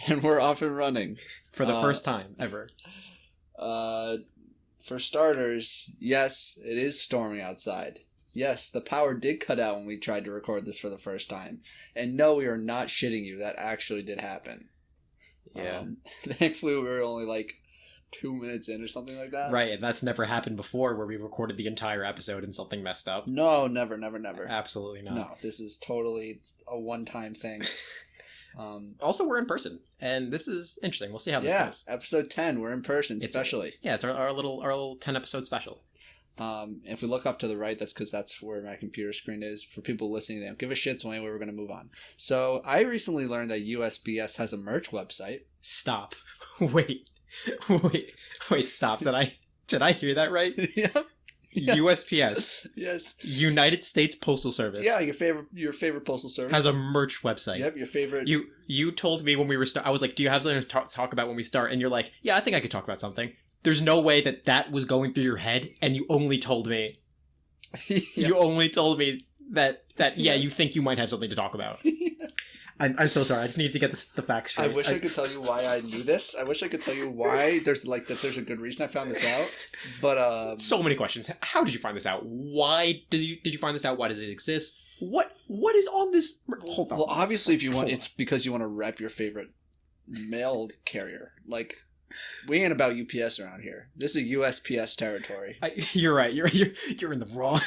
And we're off and running. For the first time ever. For starters, yes, it is storming outside. Yes, the power did cut out when we tried to record this for the first time. And no, we are not shitting you. That actually did happen. Yeah. Thankfully, we were only like 2 minutes in or something like that. Right, and that's never happened before where we recorded the entire episode and something messed up. No, never. Absolutely not. No, this is totally a one-time thing. Also, we're in person, and this is interesting. We'll see how this goes. Episode 10, we're in person, especially. It's our little 10-episode special. If we look off to the right, that's because that's where my computer screen is. For people listening, they don't give a shit, so anyway, we're going to move on. So, I recently learned that USPS has a merch website. Stop. Wait, stop. Did I hear that right? Yep. Yeah. USPS. Yes. United States Postal Service. Yeah, your favorite postal service. Has a merch website. Yep, your favorite. You told me when we were I was like, do you have something to talk about when we start? And you're like, yeah, I think I could talk about something. There's no way that was going through your head, and you only told me. You only told me that you think you might have something to talk about. I'm so sorry. I just need to get the facts straight. I wish I could tell you why I knew this. I wish I could tell you why there's a good reason I found this out. But so many questions. How did you find this out? Why did you find this out? Why does it exist? What is on this? Hold on. Well, obviously, if you want, it's because you want to rep your favorite mail carrier. Like, we ain't about UPS around here. This is USPS territory. You're right. You're in the wrong.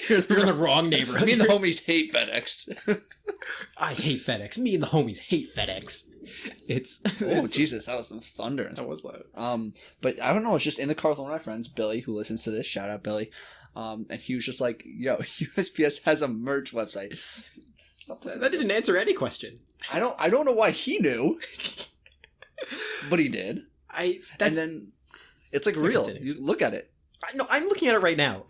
You're in the wrong neighborhood. Me and the homies hate FedEx. I hate FedEx. Me and the homies hate FedEx. Oh Jesus, that was some thunder. That was loud. But I don't know. It's just in the car with one of my friends, Billy, who listens to this. Shout out, Billy. And he was just like, "Yo, USPS has a merch website." That didn't answer any question. I don't know why he knew, but he did. And then it's like real. Continue. You look at it. No, I'm looking at it right now.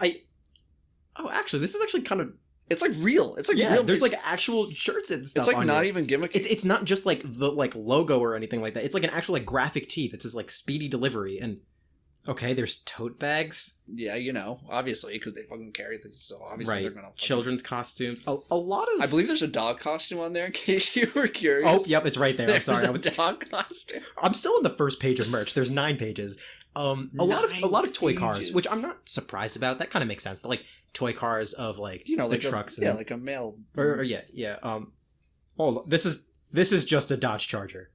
Actually, this is actually kind of. It's like real. It's like real. There's like actual shirts and stuff. It's like on not here. even gimmicky. It's not just like the logo or anything like that. It's like an actual graphic tee that says like speedy delivery. And okay, there's tote bags. Yeah, obviously because they fucking carry this, so obviously they're gonna. Children's costumes. A lot of. I believe there's a dog costume on there in case you were curious. Oh, yep, it's right there. I'm sorry. There's a dog costume. I'm still in the first page of merch. There's 9 pages. A lot of toy cars, which I'm not surprised about. That kind of makes sense. Like toy cars of like the trucks. Like a mail. Oh, this is just a Dodge Charger.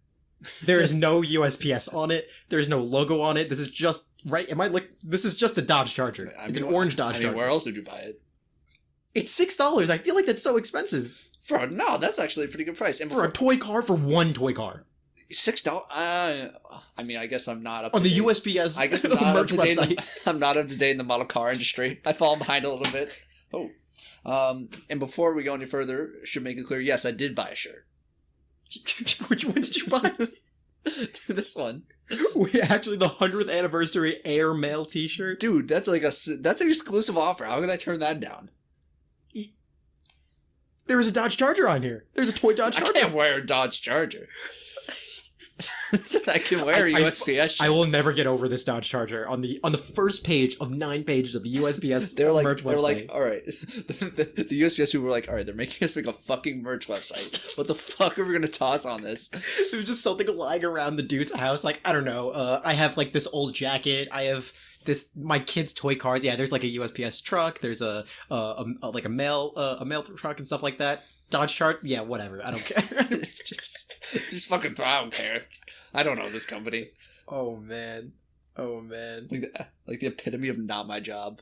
There is no USPS on it. There is no logo on it. This is just this is just a Dodge Charger. It's an orange Dodge Charger. Where else would you buy it? It's $6. I feel like that's so expensive. No, that's actually a pretty good price. And for a toy car, for one toy car. $6. I mean, I guess I'm not up on the USPS. I guess I'm not merch website. I'm not up to date in the model car industry. I fall behind a little bit. And before we go any further, should make it clear. Yes, I did buy a shirt. Which one did you buy? This one. Actually, the 100th anniversary Air Mail T-shirt. Dude, that's an exclusive offer. How can I turn that down? There is a Dodge Charger on here. There's a toy Dodge Charger. I can't wear a Dodge Charger. I can wear a USPS shirt. I will never get over this Dodge Charger. On the first page of 9 pages of the USPS merch website. They're like, all right. The USPS people were like, all right, they're making us make a fucking merch website. What the fuck are we going to toss on this? There was just something lying around the dude's house. Like, I don't know. I have like this old jacket. I have my kid's toy cars. Yeah, there's like a USPS truck. There's a mail truck and stuff like that. Dodge chart, yeah, whatever. I don't care. just fucking. I don't care. I don't know this company. Oh man. Like the epitome of not my job.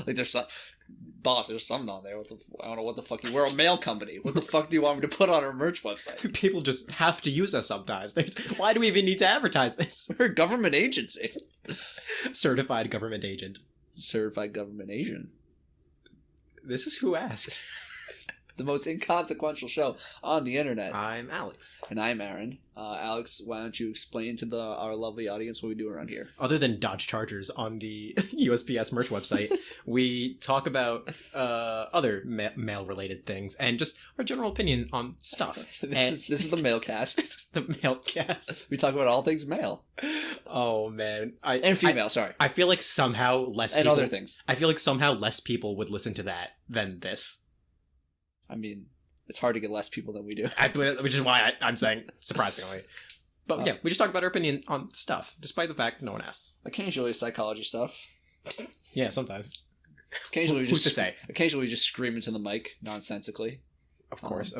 Like there's something on there. I don't know what the fuck we're a mail company. What the fuck do you want me to put on our merch website? People just have to use us sometimes. Why do we even need to advertise this? We're a government agency. Certified government agent. Certified government agent. This is Who Asked. The most inconsequential show on the internet. I'm Alex. And I'm Aaron. Alex, why don't you explain to our lovely audience what we do around here? Other than Dodge Chargers on the USPS merch website, we talk about other mail-related things and just our general opinion on stuff. This is the Mailcast. This is the Mailcast. We talk about all things mail. Oh, man. And female, sorry. I feel like somehow less people... And other things. I feel like somehow less people would listen to that than this. I mean, It's hard to get less people than we do. Which is why I'm saying surprisingly. But yeah, we just talk about our opinion on stuff, despite the fact no one asked. Occasionally psychology stuff. Yeah, sometimes. Occasionally we Who's to say? Occasionally we just scream into the mic nonsensically. Of course.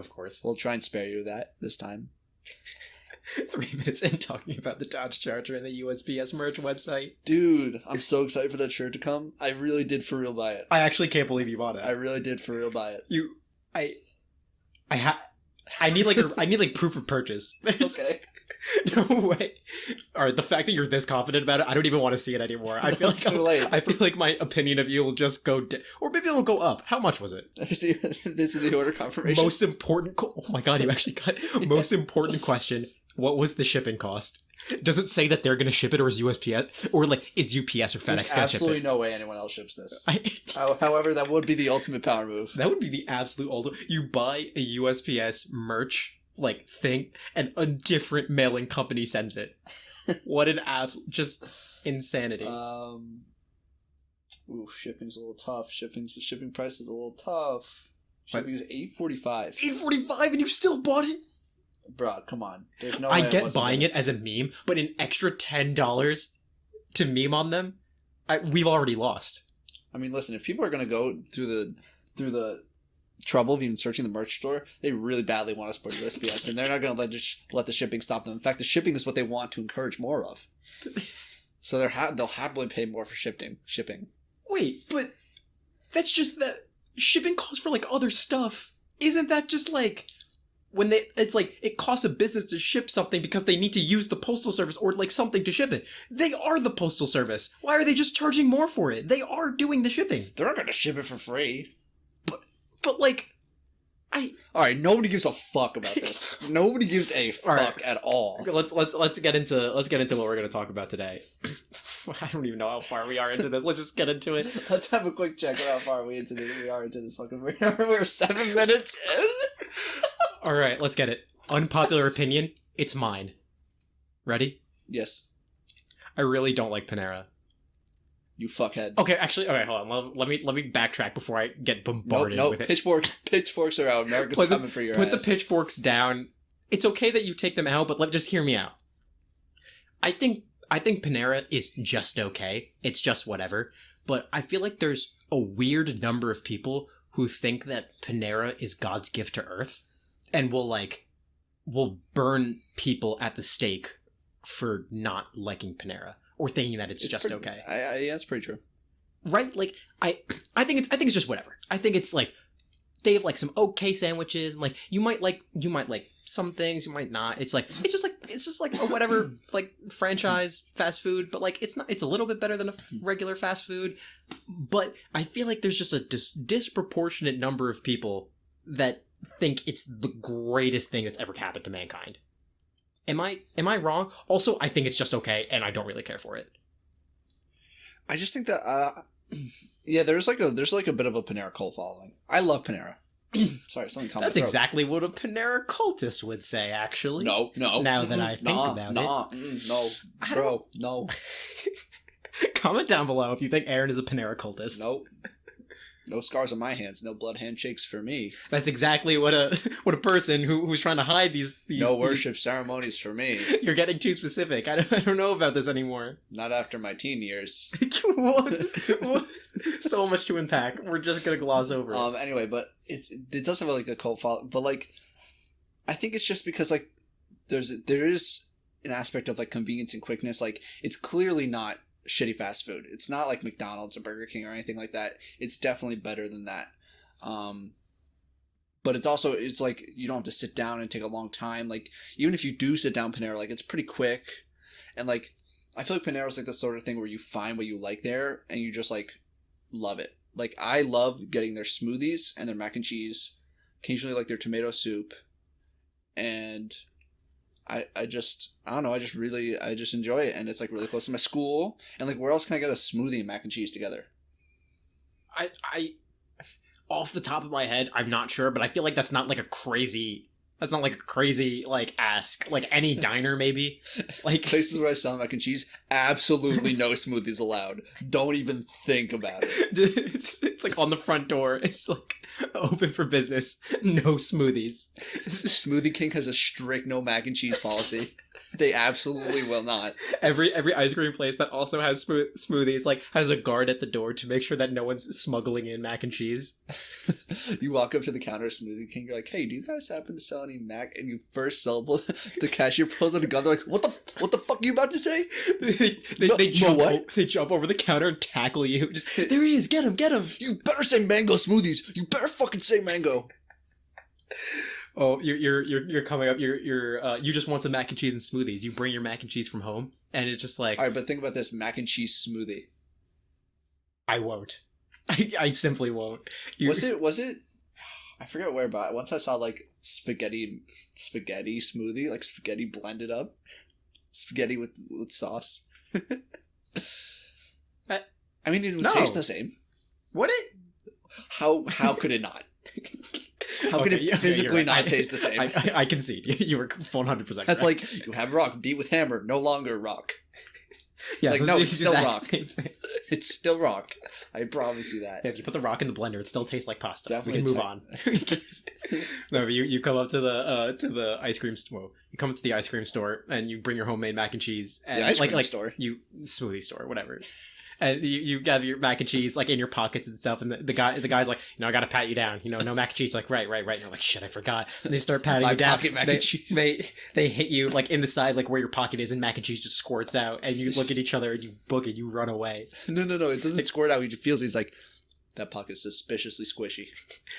We'll try and spare you that this time. 3 minutes in talking about the Dodge Charger and the USPS merch website. Dude, I'm so excited for that shirt to come. I really did for real buy it. I actually can't believe you bought it. I really did for real buy it. I need like proof of purchase. Okay. No way. Alright, the fact that you're this confident about it, I don't even want to see it anymore. I feel I feel like my opinion of you will just go or maybe it'll go up. How much was it? This is the order confirmation. Most important oh my god, you actually got most important question. What was the shipping cost? Does it say that they're going to ship it, or is USPS, or like is UPS or FedEx going to ship it? There's absolutely no way anyone else ships this. However, that would be the ultimate power move. That would be the absolute ultimate. You buy a USPS merch like thing, and a different mailing company sends it. What an just insanity. Shipping's a little tough. The shipping price is a little tough. Shipping is $8.45. $8.45, and you still bought it? Bro, come on. There's no way I get buying it as a meme, but an extra $10 to meme on them, we've already lost. I mean, listen, if people are going to go through the trouble of even searching the merch store, they really badly want to support USPS, and they're not going to let the shipping stop them. In fact, the shipping is what they want to encourage more of. So they'll happily pay more for shipping. Wait, but that's just that shipping costs for like other stuff. Isn't that just like when it's like it costs a business to ship something because they need to use the postal service or like something to ship it? They are the postal service. Why are they just charging more for it? They are doing the shipping. They're not going to ship it for free. But like, Alright, nobody gives a fuck about this. Nobody gives a fuck at all. Let's get into what we're going to talk about today. I don't even know how far we are into this. Let's just get into it. Let's have a quick check on how far we are into this fucking. We're 7 minutes in. All right, let's get it. Unpopular opinion. It's mine. Ready? Yes. I really don't like Panera. You fuckhead. Okay, actually, okay, hold on. Let me backtrack before I get bombarded with it. Pitchforks are out. America's coming for your ass. Put the pitchforks down. It's okay that you take them out, but just hear me out. I think Panera is just okay. It's just whatever. But I feel like there's a weird number of people who think that Panera is God's gift to Earth, and will burn people at the stake for not liking Panera or thinking that it's just okay. Yeah, that's pretty true. Right? Like I think it's just whatever. I think it's like they have like some okay sandwiches, and like you might like some things, you might not. It's just like a whatever like franchise fast food, but like it's a little bit better than a regular fast food. But I feel like there's just a disproportionate number of people that think it's the greatest thing that's ever happened to mankind. Am I wrong? Also, I think it's just okay, and I don't really care for it. I just think that yeah, there's like a bit of a Panera cult following. I love Panera. Sorry, something caught my throat. That's exactly what a Panera cultist would say, actually. No. Now that I think about it. No. Bro, no. Comment down below if you think Aaron is a Panera cultist. Nope. No scars on my hands, no blood handshakes for me. That's exactly what a person who's trying to hide these no worship ceremonies for me. You're getting too specific. I don't know about this anymore. Not after my teen years. What? So much to unpack. We're just gonna gloss over it. Anyway, but it does have like a cult follow, but like I think it's just because like there is an aspect of like convenience and quickness. Like it's clearly not shitty fast food. It's not like McDonald's or Burger King or anything like that. It's definitely better than that. But it's like you don't have to sit down and take a long time. Like even if you do sit down Panera, like it's pretty quick. And like I feel like Panera is like the sort of thing where you find what you like there and you just like love it. Like I love getting their smoothies and their mac and cheese, occasionally like their tomato soup, and I just enjoy it, and it's like really close to my school, and like where else can I get a smoothie and mac and cheese together? I off the top of my head, I'm not sure, but I feel like that's not like a crazy That's not like a crazy like ask. Like any diner maybe. Like Places where I sell mac and cheese, absolutely no smoothies allowed. Don't even think about it. it's like on the front door. It's like open for business. No smoothies. Smoothie King has a strict no mac and cheese policy. They absolutely will not. Every ice cream place that also has smoothies like has a guard at the door to make sure that no one's smuggling in mac and cheese. You walk up to the counter of Smoothie King, you're like, "Hey, do you guys happen to sell any mac?" And you first syllable, the cashier pulls out a gun. They're like, "What the fuck are you about to say?" They jump over the counter and tackle you. Just, there he is, get him. You better say mango smoothies. You better fucking say mango. Oh, you're coming up. You just want some mac and cheese and smoothies. You bring your mac and cheese from home, and it's just like, all right, but think about this: mac and cheese smoothie. I won't. I simply won't. Was it? I forget where, but once I saw like spaghetti smoothie, like spaghetti blended up, spaghetti with sauce. I mean, it would taste the same. Would it? How could it not? How could it physically not taste the same? I concede. You were 100%. That's like, you have rock, beat with hammer, no longer rock. Yeah, like, no, it's still rock. It's still rock. I promise you that. Yeah, if you put the rock in the blender, it still tastes like pasta. Definitely we can move on. No, but you come up to the ice cream store. You come to the ice cream store and you bring your homemade mac and cheese. And the ice cream store. Smoothie store, whatever. And you have your mac and cheese like in your pockets and stuff, and the guy's like, I gotta pat you down, no mac and cheese. Like, right. And you're like, shit, I forgot. And they start patting you down. Pocket mac and cheese. They hit you like in the side, like where your pocket is, and mac and cheese just squirts out. And you look at each other and you book it. You run away. No, it doesn't squirt out. He just feels. He's like, that pocket's suspiciously squishy.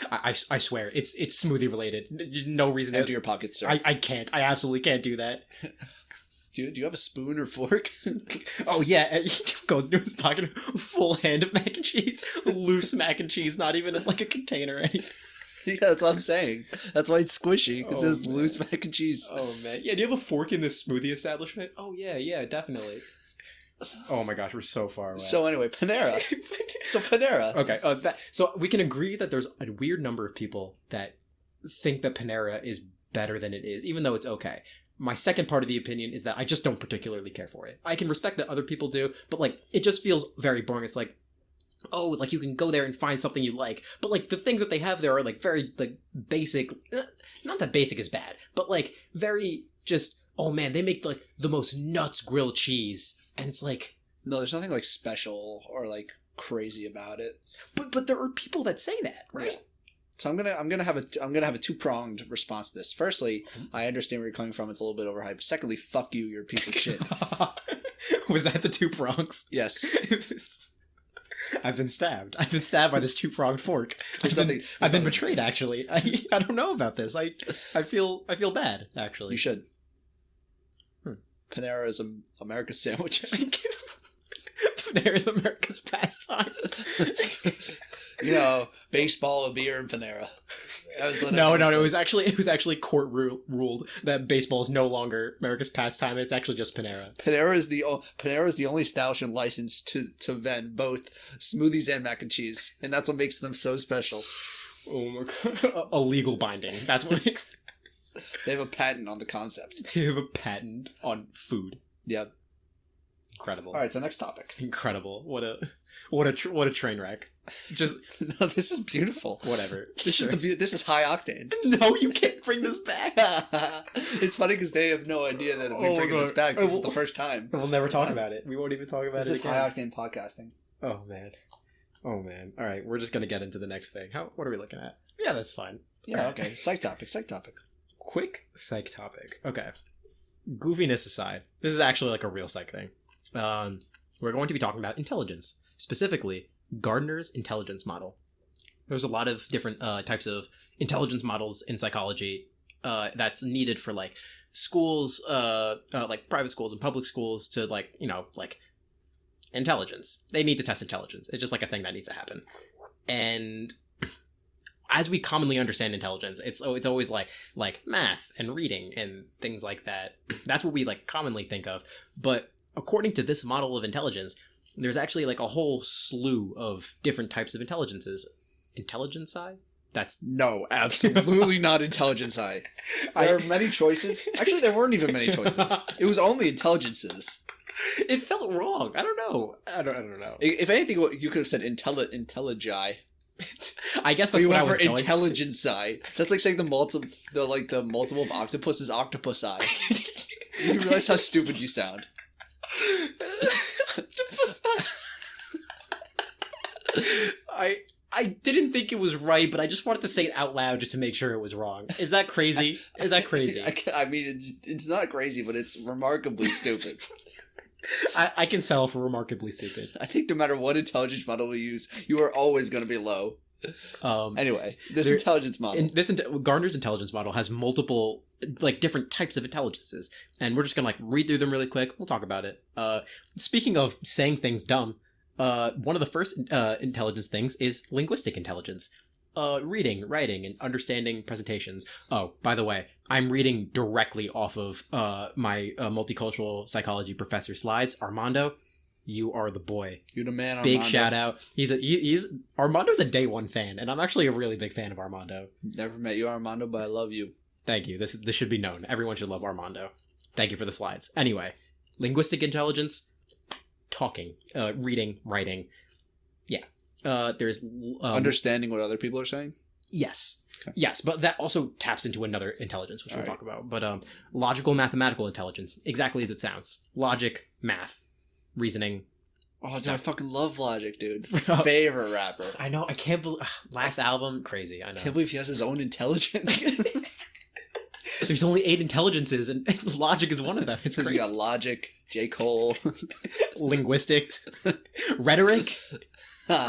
I swear, it's smoothie related. No reason. Empty your pockets, sir. I can't. I absolutely can't do that. Do you have a spoon or fork? Oh yeah, he goes into his pocket, full hand of mac and cheese, loose mac and cheese, not even in like a container or anything. Yeah, that's what I'm saying. That's why it's squishy. It says loose mac and cheese. Oh man, yeah. Do you have a fork in this smoothie establishment? Oh yeah, definitely. Oh my gosh, we're so far away. So anyway, Panera. Panera. Okay, so we can agree that there's a weird number of people that think that Panera is better than it is, even though it's okay. My second part of the opinion is that I just don't particularly care for it. I can respect that other people do, but like, it just feels very boring. It's like, oh, like you can go there and find something you like, but like the things that they have there are like very like basic. Not that basic is bad, but like very just, oh man, they make like the most nuts grilled cheese, and it's like, no, there's nothing like special or like crazy about it. But there are people that say that, right? Yeah. So I'm gonna have a two-pronged response to this. Firstly, I understand where you're coming from. It's a little bit overhyped. Secondly, fuck you. You're a piece of shit. Was that the two prongs? Yes. I've been stabbed. I've been stabbed by this two-pronged fork. I've been betrayed. Actually, I don't know about this. I feel bad. Actually, you should. Panera is America's sandwich. Panera is America's pastime. Baseball, a beer, and Panera. No. It was actually court ruled that baseball is no longer America's pastime. It's actually just Panera. Panera is the only establishment licensed to vend both smoothies and mac and cheese, and that's what makes them so special. Oh my god! A legal binding. That's what makes. They have a patent on the concept. They have a patent on food. Yep. Incredible. All right, so next topic. Incredible. What a train wreck. Just no, this is beautiful. Whatever. This is high octane. No, you can't bring this back. It's funny because they have no idea that we're bringing this back. This is the first time. We'll never talk about it. We won't even talk about it again. This is high octane podcasting. Oh man. All right, we're just gonna get into the next thing. What are we looking at? Yeah, that's fine. Yeah. Okay. Psych topic. Quick psych topic. Okay. Goofiness aside, this is actually like a real psych thing. We're going to be talking about intelligence, specifically Gardner's intelligence model. There's a lot of different types of intelligence models in psychology that's needed for like schools, like private schools and public schools to like intelligence. They need to test intelligence. It's just like a thing that needs to happen. And as we commonly understand intelligence, it's always like math and reading and things like that. That's what we like commonly think of. But according to this model of intelligence, there's actually like a whole slew of different types of intelligences. Intelligenci? That's No, absolutely not intelligence high. There are many choices. Actually, there weren't even many choices. It was only intelligences. It felt wrong. I don't know. I don't know. If anything, you could have said intelligii. I guess that's you what I went was for going. intelligence eye. That's like saying the multiple of octopus is octopus eye. You realize how stupid you sound. Octopus eye. I didn't think it was right, but I just wanted to say it out loud just to make sure it was wrong. Is that crazy? Is that crazy? I mean, it's not crazy, but it's remarkably stupid. I can settle for remarkably stupid. I think no matter what intelligence model we use, you are always going to be low. Anyway, intelligence model. Gardner's intelligence model has multiple, like, different types of intelligences, and we're just gonna, like, read through them really quick. We'll talk about it. Speaking of saying things dumb, one of the first intelligence things is linguistic intelligence. Reading, writing, and understanding presentations. Oh, by the way, I'm reading directly off of my multicultural psychology professor slides. Armando, you are the boy. You're the man, Big Armando. shout out. Armando's a day one fan, and I'm actually a really big fan of Armando. Never met you, Armando, but I love you. Thank you. This should be known. Everyone should love Armando. Thank you for the slides. Anyway, linguistic intelligence, talking, reading, writing. Yeah. There's understanding what other people are saying. Yes. Okay. Yes, but that also taps into another intelligence, which we'll talk about. But logical mathematical intelligence, exactly as it sounds. Logic, math, reasoning. Oh, dude, I fucking love Logic, dude. Favorite rapper. I know. I can't believe last album. Crazy. I know. Can't believe he has his own intelligence. There's only 8 intelligences, and Logic is one of them. It's crazy. You got Logic, J. Cole, linguistics, rhetoric.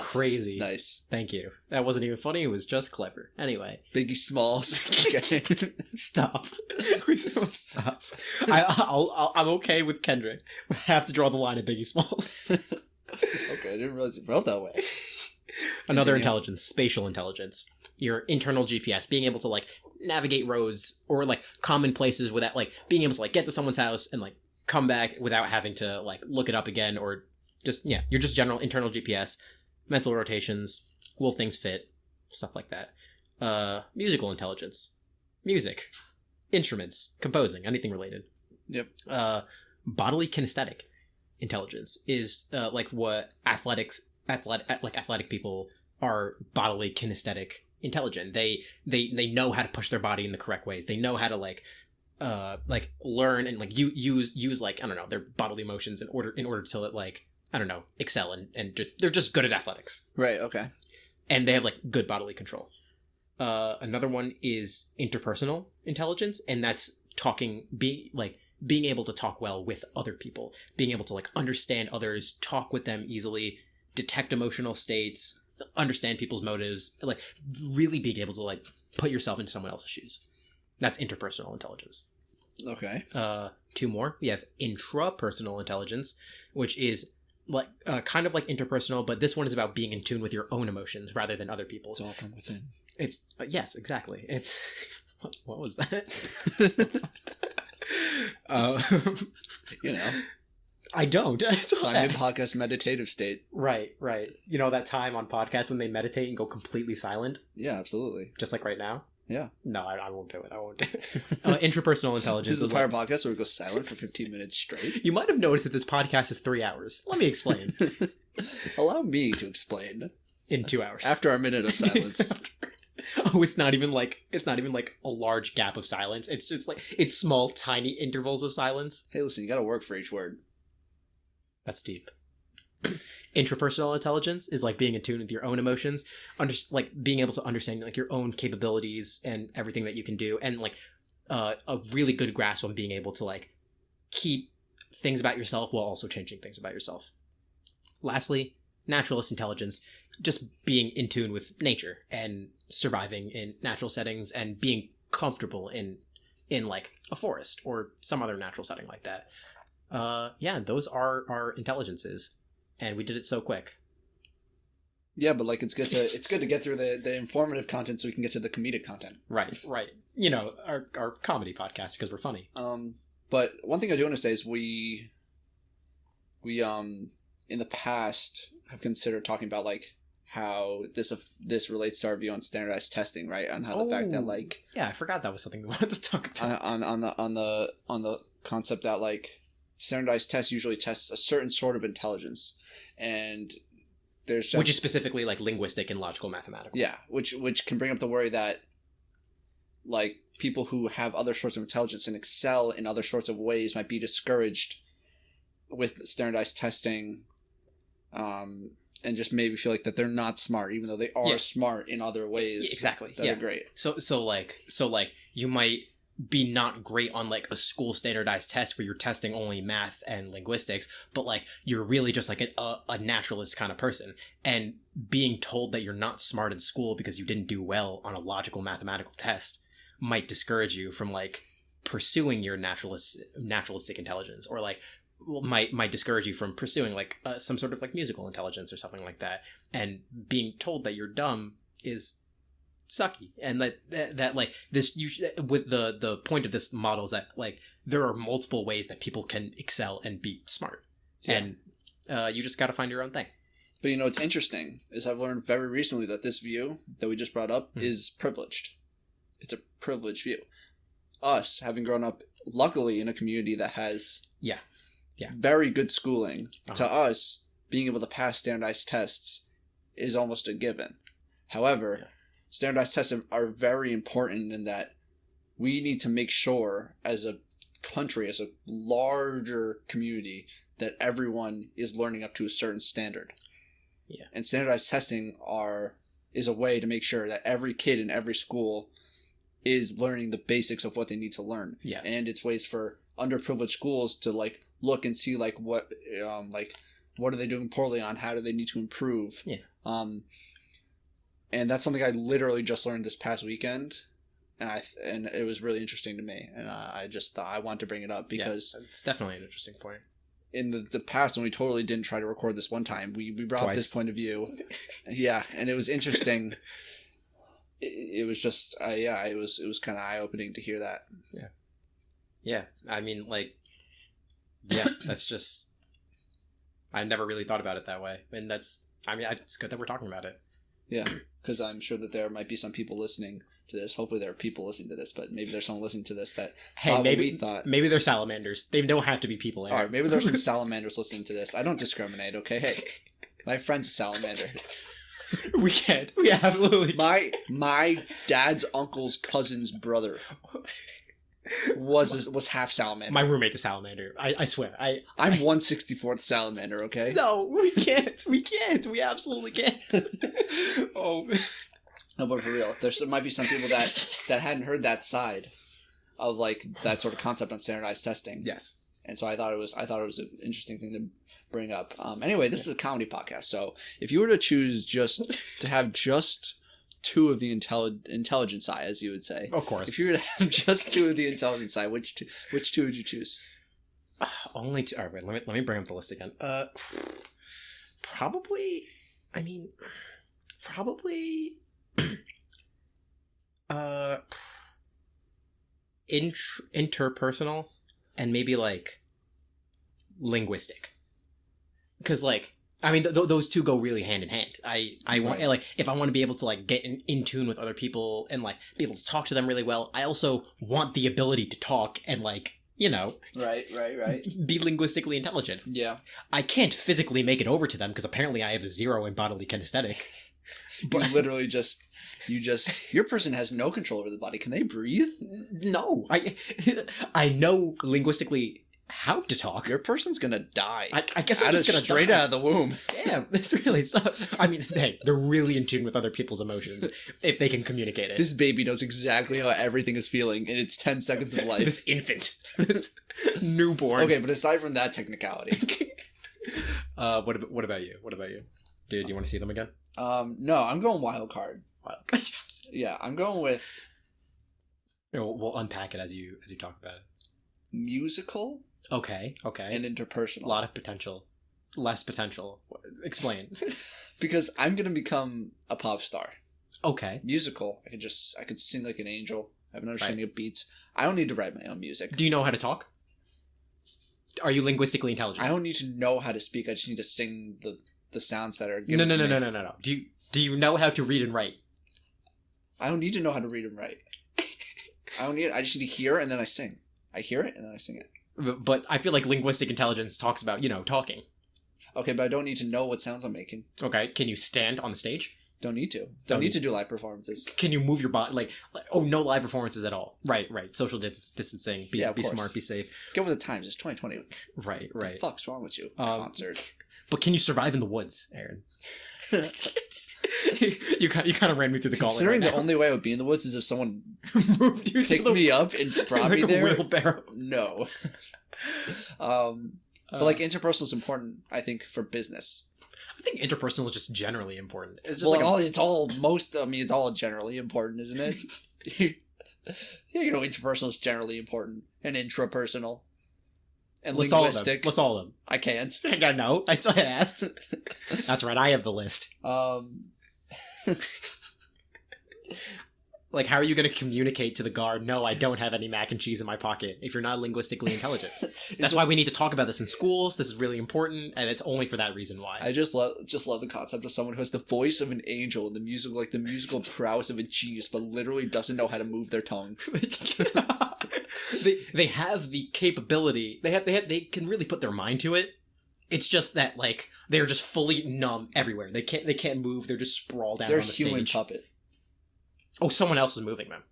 Crazy. Nice. Thank you. That wasn't even funny. It was just clever. Anyway. Biggie Smalls. Stop. Stop. I'm okay with Kendrick. I have to draw the line at Biggie Smalls. Okay, I didn't realize it felt that way. Another intelligence, spatial intelligence. Your internal GPS, being able to, like, navigate roads or, like, common places without, like, being able to, like, get to someone's house and, like, come back without having to, like, look it up again, or just, yeah, you're just general internal GPS. Mental rotations, will things fit, stuff like that. Musical intelligence, music, instruments, composing, anything related. Yep. Bodily kinesthetic intelligence is like what athletic people are bodily kinesthetic intelligent. They know how to push their body in the correct ways. They know how to like learn and like use like, I don't know, their bodily motions in order to like, I don't know, excel and just they're just good at athletics. Right, okay. And they have like good bodily control. Another one is interpersonal intelligence, and that's being able to talk well with other people, being able to like understand others, talk with them easily, detect emotional states, understand people's motives, like really being able to like put yourself into someone else's shoes. That's interpersonal intelligence. Okay. 2 more. We have intrapersonal intelligence, which is like kind of like interpersonal, but this one is about being in tune with your own emotions rather than other people's. It's all from within. It's yes, exactly. It's what was that? You know, I don't. I'm in podcast meditative state. Right. You know that time on podcast when they meditate and go completely silent? Yeah, absolutely. Just like right now. Yeah. No, I won't do it. Intrapersonal intelligence. This is the part of podcast where we go silent for 15 minutes straight. You might have noticed that this podcast is 3 hours. Let me explain. Allow me to explain. In 2 hours. After our minute of silence. Oh, it's not even like a large gap of silence. It's just like it's small, tiny intervals of silence. Hey, listen, you gotta work for each word. That's deep. Intrapersonal intelligence is like being in tune with your own emotions, like being able to understand like your own capabilities and everything that you can do, and like a really good grasp on being able to like keep things about yourself while also changing things about yourself. Lastly, naturalist intelligence, just being in tune with nature and surviving in natural settings and being comfortable in like a forest or some other natural setting like that. Yeah, those are our intelligences. And we did it so quick. Yeah, but like it's good to get through the informative content so we can get to the comedic content. Right. You know, our comedy podcast because we're funny. But one thing I do want to say is we in the past have considered talking about like how this relates to our view on standardized testing, right? On how the fact that like I forgot that was something we wanted to talk about. On the concept that like standardized tests usually tests a certain sort of intelligence, and there's just, which is specifically like linguistic and logical mathematical. Yeah, which can bring up the worry that like people who have other sorts of intelligence and excel in other sorts of ways might be discouraged with standardized testing, and just maybe feel like that they're not smart, even though they are smart in other ways. Exactly. That are great. So like you might be not great on like a school standardized test where you're testing only math and linguistics, but like you're really just like a naturalist kind of person, and being told that you're not smart in school because you didn't do well on a logical mathematical test might discourage you from like pursuing your naturalistic intelligence, or like might discourage you from pursuing like some sort of like musical intelligence or something like that. And being told that you're dumb is sucky, and that like this with the point of this model is that like there are multiple ways that people can excel and be smart, and you just got to find your own thing. But you know what's interesting is I've learned very recently that this view that we just brought up is privileged. It's a privileged view. Us having grown up luckily in a community that has very good schooling, to us being able to pass standardized tests is almost a given. However, standardized tests are very important in that we need to make sure as a country, as a larger community, that everyone is learning up to a certain standard. Yeah. And standardized testing is a way to make sure that every kid in every school is learning the basics of what they need to learn. Yes. And it's ways for underprivileged schools to like look and see like what are they doing poorly on, how do they need to improve. Yeah. And that's something I literally just learned this past weekend, and it was really interesting to me, and I just thought I wanted to bring it up because it's definitely an interesting point. In the past, when we totally didn't try to record this one time, we brought up this point of view. Yeah, and it was interesting. It was just it was kind of eye-opening to hear that. Yeah. I mean, like, that's just, I never really thought about it that way, and it's good that we're talking about it. Yeah, because I'm sure that there might be some people listening to this. Hopefully there are people listening to this, but maybe there's someone listening to this that maybe they're salamanders. They don't have to be people. All right, maybe there's some salamanders listening to this. I don't discriminate, okay? Hey, my friend's a salamander. We can't. We absolutely can't. My dad's uncle's cousin's brother was half salamander. My roommate's a salamander. I swear. I'm 1/64th salamander, okay? No, we can't. We absolutely can't. Oh. No, but for real, there might be some people that hadn't heard that side of like that sort of concept on standardized testing. Yes. And so I thought it was an interesting thing to bring up. Anyway, this is a comedy podcast, so if you were to choose to have two of the intelligence side, as you would say. Of course. If you were to have just two of the intelligence side, which two would you choose? Only two. All right, wait, let me bring up the list again. Probably interpersonal and maybe like linguistic. Because like, I mean, those two go really hand in hand. I want, like, if I want to be able to like get in tune with other people and like be able to talk to them really well, I also want the ability to talk and like, you know, right, be linguistically intelligent. Yeah, I can't physically make it over to them because apparently I have a 0 in bodily kinesthetic. But you literally your person has no control over the body. Can they breathe? No, I know linguistically how to talk. Your person's gonna die. I guess I'm just gonna straight die. Out of the womb. Yeah, it's really I mean, hey, they're really in tune with other people's emotions if they can communicate it. This baby knows exactly how everything is feeling in its 10 seconds of life. This infant, this newborn. Okay, but aside from that technicality, what about you? Dude, do you want to see them again? No, I'm going wild card. Yeah, I'm going with. We'll unpack it as you talk about it. Musical. Okay. And interpersonal. A lot of potential. Less potential. Explain. Because I'm gonna become a pop star. Okay. Musical. I could sing like an angel. I have an understanding of beats. I don't need to write my own music. Do you know how to talk? Are you linguistically intelligent? I don't need to know how to speak. I just need to sing the sounds that are given No. to me. No. Do you Do you know how to read and write? I don't need to know how to read and write. I just need to hear and then I sing. I hear it and then I sing it. But I feel like linguistic intelligence talks about, talking. Okay, but I don't need to know what sounds I'm making. Okay, can you stand on the stage? Don't need to. Don't need to do live performances. Can you move your body? No live performances at all. Right. Social distancing. Be smart, be safe. Get with the times. It's 2020. Right. What the fuck's wrong with you? Concert. But can you survive in the woods, Aaron? you kind of ran me through the gauntlet. Considering the only way I would be in the woods is if someone moved you, picked me up and brought me there. A wheelbarrow. No. But interpersonal is important, I think, for business. I think interpersonal is just generally important. It's just it's all generally important, isn't it? Interpersonal is generally important, and intrapersonal, and linguistic. List all of them. I can't. I know. I still asked. That's right. I have the list. How are you going to communicate to the guard? No, I don't have any mac and cheese in my pocket. If you're not linguistically intelligent, that's why we need to talk about this in schools. This is really important, and it's only for that reason why. I just love the concept of someone who has the voice of an angel and the musical prowess of a genius, but literally doesn't know how to move their tongue. They have the capability. They can really put their mind to it. It's just that they're just fully numb everywhere. They can't move. They're just sprawled out on the stage. They're a human puppet. Oh, someone else is moving them.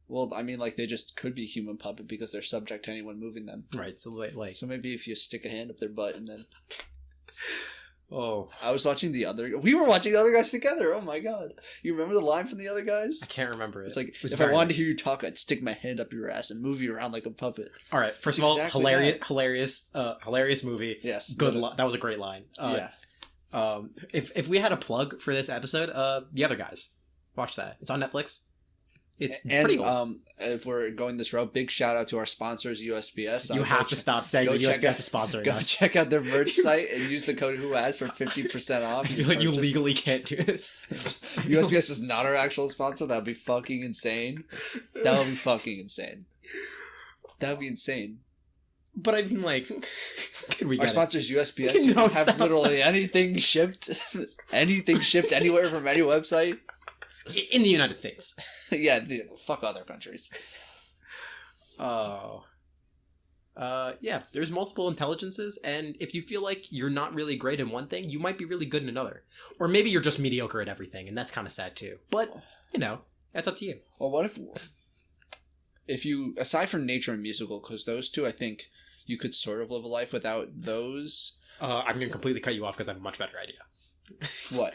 Well, I mean, they just could be human puppet because they're subject to anyone moving them. Right. So so maybe if you stick a hand up their butt and then. Oh. We were watching the other guys together. Oh my god! You remember the line from the other guys? I can't remember it. It's if I wanted to hear you talk, I'd stick my hand up your ass and move you around like a puppet. All right. First of all, hilarious movie. Yes. Good. That was a great line. Yeah. If we had a plug for this episode, The Other Guys. Watch that. It's on Netflix. It's pretty cool. If we're going this route, big shout out to our sponsors, USPS. You have to stop saying that USPS is sponsoring us. Go check out their merch site and use the code WHOAS for 50% off. I feel like you legally can't do this. USPS is not our actual sponsor. That would be fucking insane. That would be fucking insane. That would be insane. But I mean, can we get our sponsors, USPS, you have literally anything shipped anywhere from any website. In the United States. Yeah, fuck other countries. Oh. Yeah, there's multiple intelligences, and if you feel like you're not really great in one thing, you might be really good in another. Or maybe you're just mediocre at everything, and that's kind of sad too. But, that's up to you. Well, what if you, aside from nature and musical, because those two, I think, you could sort of live a life without those. I'm going to completely cut you off because I have a much better idea. What?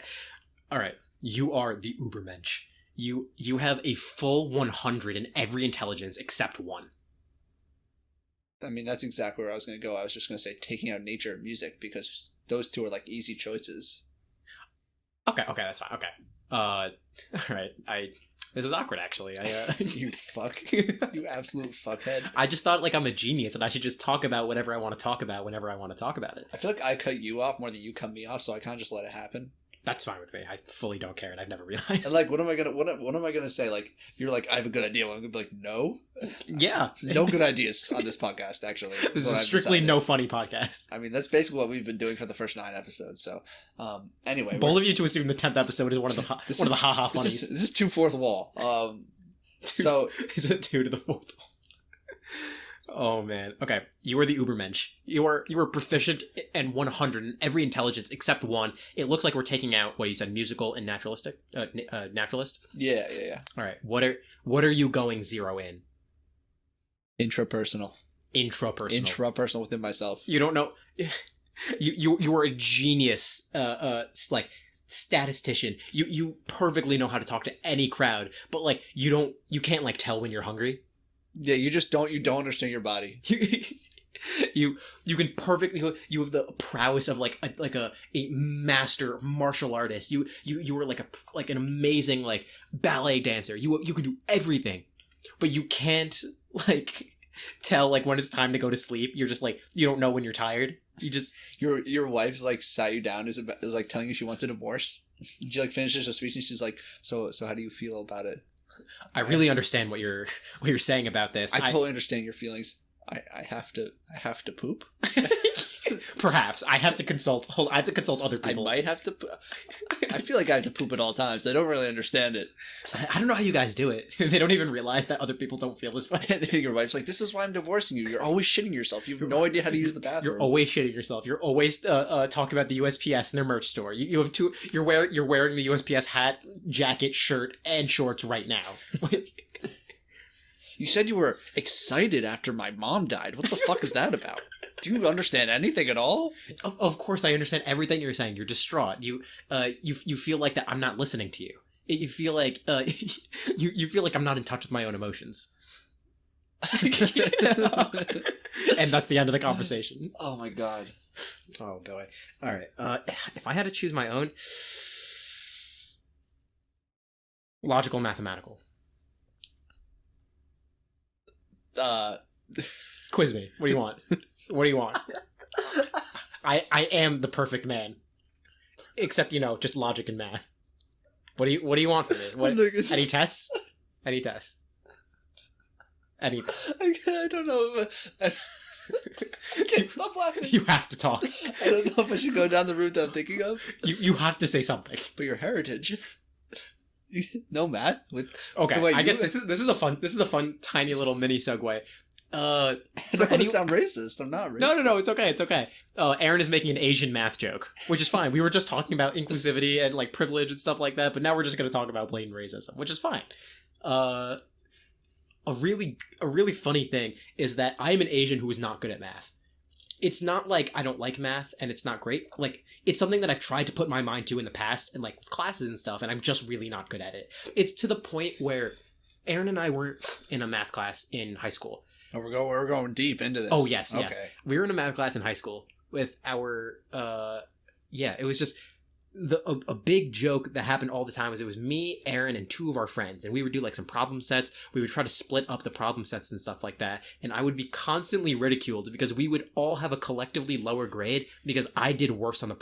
All right. You are the Ubermensch. You have a full 100 in every intelligence except one. I mean, that's exactly where I was going to go. I was just going to say taking out nature and music because those two are easy choices. Okay, that's fine. Okay. All right. This is awkward, actually. You fuck. You absolute fuckhead. I just thought I'm a genius and I should just talk about whatever I want to talk about whenever I want to talk about it. I feel like I cut you off more than you cut me off, so I kind of just let it happen. That's fine with me. I fully don't care, and I've never realized. And what am I gonna say? You're I have a good idea. I'm gonna be no. Yeah, no good ideas on this podcast. Actually, this is strictly no funny podcast. I mean, that's basically what we've been doing for the first 9 episodes. So, anyway, bold of you to assume the 10th episode is one of the haha funnies. This is 2 fourth wall. So is it 2 to the 4th wall? Oh man. Okay. You are the Ubermensch. You are proficient and 100 in every intelligence except one. It looks like we're taking out what you said, musical and naturalistic. Naturalist. Yeah. All right. What are you going 0 in? Intrapersonal within myself. You don't know. You are a genius. Statistician. You perfectly know how to talk to any crowd, but you can't tell when you're hungry. Yeah, you don't understand your body. You can perfectly. You have the prowess of a master martial artist. You were an amazing ballet dancer. You can do everything, but you can't tell when it's time to go to sleep. You're just you don't know when you're tired. You just your wife's sat you down is telling you she wants a divorce. She finishes her speech and she's so how do you feel about it? I really understand what you're saying about this. I totally understand your feelings. I have to poop. Perhaps I have to consult. I have to consult other people. I might have to. I feel like I have to poop at all times. So I don't really understand it. I don't know how you guys do it. They don't even realize that other people don't feel this way. Your wife's like, "This is why I'm divorcing you. You're always shitting yourself. You have no idea how to use the bathroom. You're always shitting yourself. You're always talking about the USPS and their merch store. You have two. You're wearing the USPS hat, jacket, shirt, and shorts right now. You said you were excited after my mom died. What the fuck is that about? Do you understand anything at all? Of course, I understand everything you're saying. You're distraught. You feel like that I'm not listening to you. You feel like you feel like I'm not in touch with my own emotions. And that's the end of the conversation. Oh my god. Oh boy. All right. If I had to choose my own, logical, mathematical. Quiz me. What do you want? What do you want? I am the perfect man. Except, just logic and math. What do you want from me? Any tests? Any tests? Any I don't know. I can't stop laughing. You have to talk. I don't know if I should go down the route that I'm thinking of. You have to say something. But your heritage. No math with okay. I guess this is a fun tiny little mini segue. I don't want to sound racist. I'm not racist. No. It's okay. Aaron is making an Asian math joke, which is fine. We were just talking about inclusivity and like privilege and stuff like that, but now we're just going to talk about blatant racism, which is fine. A really funny thing is that I'm an Asian who is not good at math. It's not like I don't like math and it's not great. Like, it's something that I've tried to put my mind to in the past and like with classes and stuff, and I'm just really not good at it. It's to the point where Aaron and I weren't in a math class in high school. Oh, we're going deep into this. Oh, yes. We were in a math class in high school with our, it was just a big joke that happened all the time was it was me, Aaron, and two of our friends, and we would do like some problem sets. We would try to split up the problem sets and stuff like that, and I would be constantly ridiculed because we would all have a collectively lower grade because I did worse on the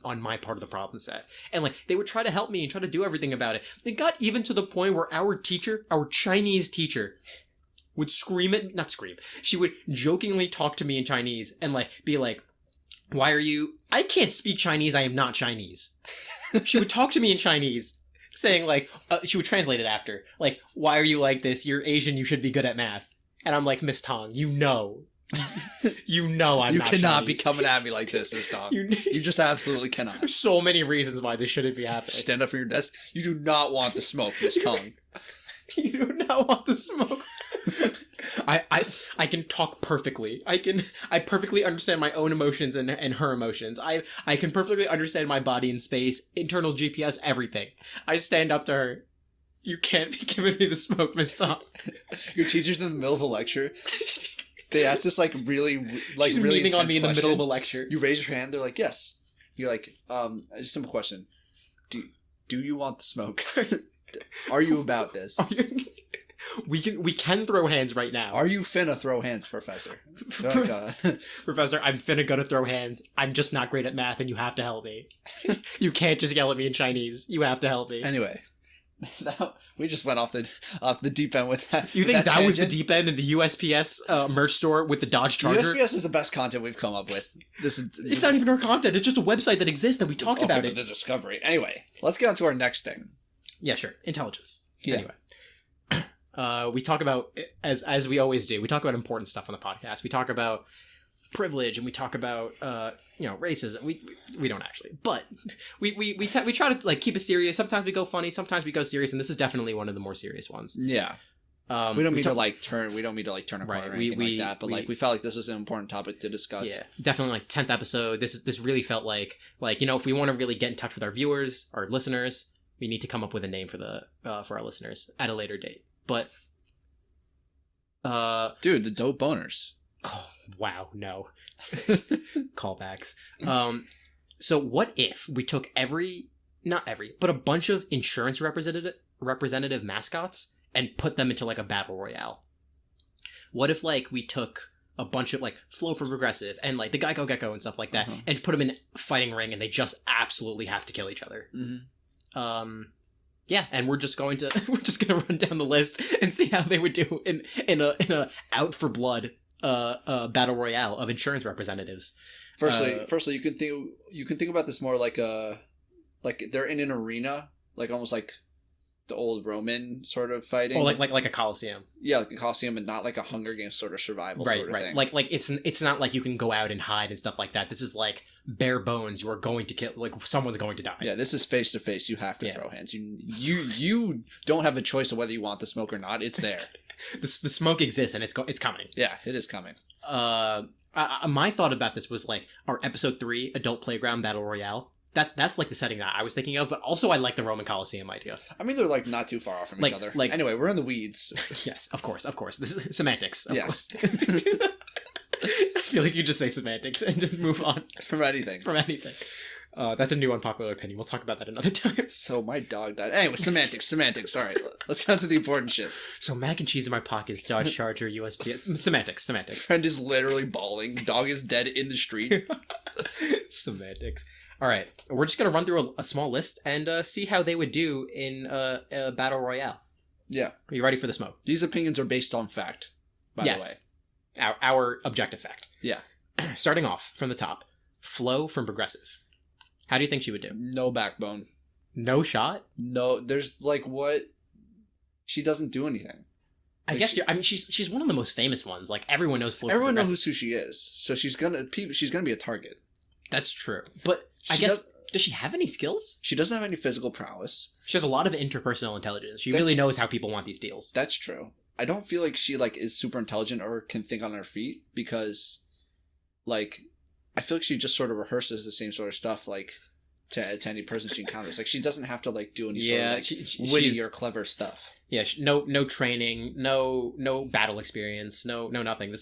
on my part of the problem set, and like they would try to help me and try to do everything about it. It got even to the point where our Chinese teacher would she would jokingly talk to me in Chinese and like be like, why are you... I can't speak Chinese, I am not Chinese. She would talk to me in Chinese, saying like, she would translate it after, like, why are you like this? You're Asian, you should be good at math. And I'm like, Miss Tong, you know I'm not You cannot Chinese. be coming at me like this, Miss Tong. You just absolutely cannot. There's so many reasons why this shouldn't be happening. Stand up from your desk. You do not want the smoke, Miss Tong. You do not want the smoke. I can talk perfectly. I perfectly understand my own emotions and her emotions. I can perfectly understand my body in space, internal GPS, everything. I stand up to her. You can't be giving me the smoke, Miss Tom. Your teacher's in the middle of a lecture. They ask this like really like She's really memeing on me in the question. middle of a lecture. You raise your hand. They're like, yes. You're like, just a simple question. Do you want the smoke? Are you about this? We can throw hands right now. Are you finna throw hands, Professor? Professor, I'm finna gonna throw hands. I'm just not great at math and you have to help me. You can't just yell at me in Chinese. You have to help me. Anyway, we just went off the deep end with that. You think that was the deep end in the USPS merch store with the Dodge Charger? USPS is the best content we've come up with. It's not even our content. It's just a website that exists that we talked about it. The discovery. Anyway, let's get on to our next thing. Yeah, sure. Intelligence. Yeah. Anyway. We talk about, as we always do, we talk about important stuff on the podcast. We talk about privilege and we talk about, racism. We don't actually, but we try to like keep it serious. Sometimes we go funny, sometimes we go serious, and this is definitely one of the more serious ones. Yeah. We don't mean to turn a corner or anything like that, but we felt like this was an important topic to discuss. Yeah, definitely like 10th episode. This really felt like, if we want to really get in touch with our viewers, our listeners, we need to come up with a name for our listeners at a later date. But, dude, the dope boners. Oh, wow, no. Callbacks. So what if we took but a bunch of insurance representative mascots and put them into like a battle royale? What if like we took a bunch of like Flo from Progressive and like the Geico Gecko and stuff like that and put them in a fighting ring and they just absolutely have to kill each other? Mm-hmm. Yeah, and we're just gonna run down the list and see how they would do in a out for blood battle royale of insurance representatives. Firstly, you can think about this more like they're in an arena, like almost like the old Roman sort of fighting. Oh, like a Coliseum. Yeah, like a Coliseum, and not like a Hunger Games sort of survival sort of thing. Like it's not like you can go out and hide and stuff like that. This is like bare bones. You are going to kill, like someone's going to die. Yeah, this is face to face. You have to throw hands. You don't have a choice of whether you want the smoke or not. It's there. The smoke exists and it's coming. Yeah, it is coming. My thought about this was like our episode 3 adult playground battle royale. That's like the setting that I was thinking of, but also I like the Roman Coliseum idea. I mean, they're like not too far off from each other. Like, anyway, we're in the weeds. Yes, of course. This is semantics. Yes. I feel like you just say semantics and just move on from anything. That's a new unpopular opinion. We'll talk about that another time. So my dog died. Anyway, semantics. All right, let's get to the important shit. So mac and cheese in my pockets, Dodge Charger, USB. Semantics. Friend is literally bawling. Dog is dead in the street. Semantics. All right, we're just gonna run through a small list and see how they would do in a battle royale. Yeah. Are you ready for the smoke? These opinions are based on fact, by the way. Our objective fact. Yeah. Starting off from the top, Flo from Progressive. How do you think she would do? No backbone. No shot? No, there's like what? She doesn't do anything. I guess she's one of the most famous ones. Like everyone knows Flo. Everyone knows who she is, so she's gonna be a target. That's true, but I guess does she have any skills? She doesn't have any physical prowess. She has a lot of interpersonal intelligence. She really knows how people want these deals. That's true. I don't feel like she is super intelligent or can think on her feet because, I feel like she just sort of rehearses the same sort of stuff to any person she encounters. Like she doesn't have to do any sort of witty or clever stuff. Yeah, no training, no battle experience, no nothing.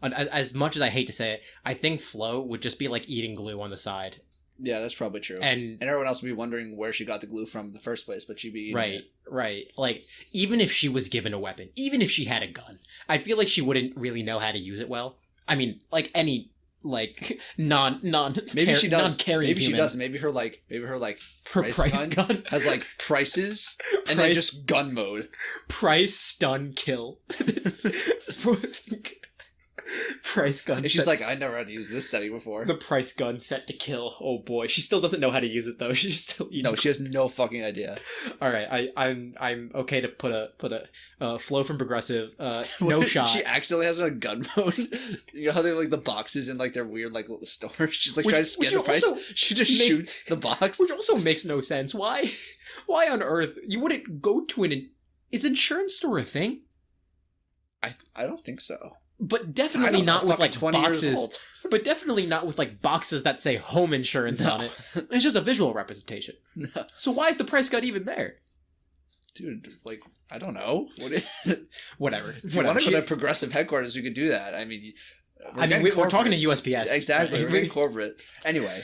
As much as I hate to say it, I think Flo would just be like eating glue on the side. Yeah, that's probably true. And everyone else would be wondering where she got the glue from in the first place, but she'd be eating it. Right. Like, even if she was given a weapon, even if she had a gun, I feel like she wouldn't really know how to use it well. I mean, like any non maybe she does. Non-caring maybe human. she does. Maybe her price gun has prices and then just gun mode. Price, stun, kill. Price gun. And she's like, I never had to use this setting before. The price gun set to kill. Oh boy, she still doesn't know how to use it though. She's still eating. She has no fucking idea. All right, I'm okay to put a Flo from Progressive. No shot. She accidentally has it on gun mode. You know how they have the boxes in their weird little stores. She's trying to scan the price. She just shoots the box, which also makes no sense. Why on earth you wouldn't go to is insurance store a thing? I don't think so. But definitely not with 20 boxes. But definitely not with boxes that say home insurance on it. It's just a visual representation. No. So why is the price gun even there? Dude, I don't know. Whatever. If you want to go to Progressive headquarters, we could do that. I mean, we're talking to USPS. Exactly. We're getting corporate. Anyway.